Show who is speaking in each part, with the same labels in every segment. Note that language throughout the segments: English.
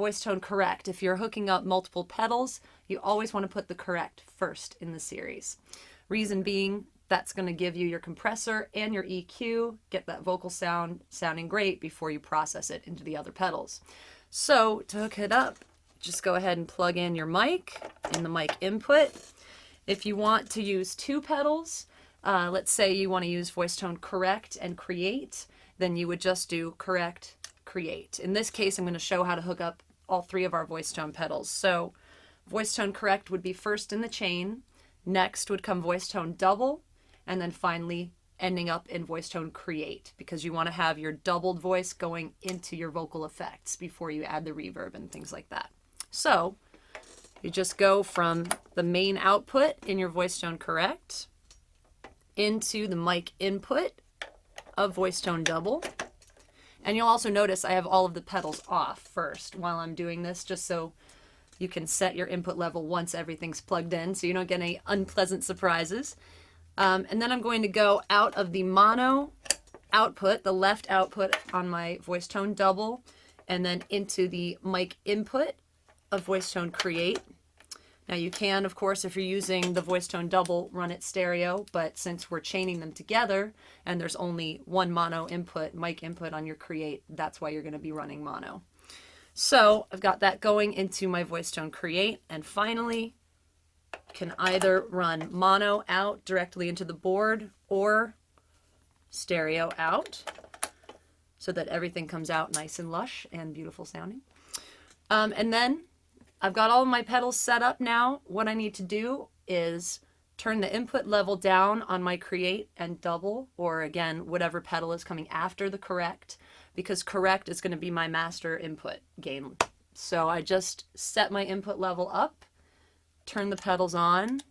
Speaker 1: VoiceTone correct. If you're hooking up multiple pedals, you always want to put the correct first in the series. Reason being, that's going to give you your compressor and your EQ, get that vocal sound sounding great before you process it into the other pedals. So to hook it up, just go ahead and plug in your mic in the mic input. If you want to use two pedals, let's say you want to use VoiceTone correct and create, then you would just do correct, create. In this case, I'm going to show how to hook up all three of our VoiceTone pedals. So VoiceTone correct would be first in the chain, next would come VoiceTone double, and then finally ending up in VoiceTone create, because you want to have your doubled voice going into your vocal effects before you add the reverb and things like that. So you just go from the main output in your VoiceTone correct into the mic input of VoiceTone double. And you'll also notice I have all of the pedals off first while I'm doing this, just so you can set your input level once everything's plugged in so you don't get any unpleasant surprises. And then I'm going to go out of the mono output, the left output on my VoiceTone double, and then into the mic input of VoiceTone create. Now you can, of course, if you're using the VoiceTone double, run it stereo, but since we're chaining them together and there's only one mono input, mic input on your create, that's why you're going to be running mono. So I've got that going into my VoiceTone create, and finally can either run mono out directly into the board or stereo out so that everything comes out nice and lush and beautiful sounding. And then I've got all of my pedals set up now. What I need to do is turn the input level down on my create and double, or again, whatever pedal is coming after the correct, because correct is going to be my master input gain. So I just set my input level up, turn the pedals on,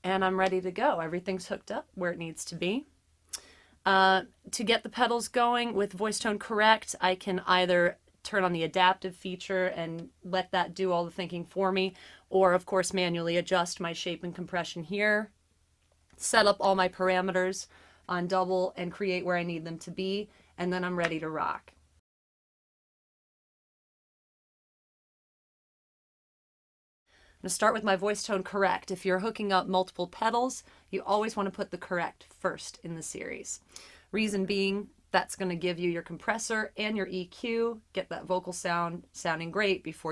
Speaker 1: and I'm ready to go. Everything's hooked up where it needs to be. To get the pedals going with VoiceTone correct, I can either turn on the adaptive feature and let that do all the thinking for me, or of course manually adjust my shape and compression here, set up all my parameters on double and create where I need them to be, and then I'm ready to rock. I'm going to start with my VoiceTone correct. If you're hooking up multiple pedals, you always want to put the correct first in the series. Reason being, that's going to give you your compressor and your EQ, get that vocal sound sounding great before you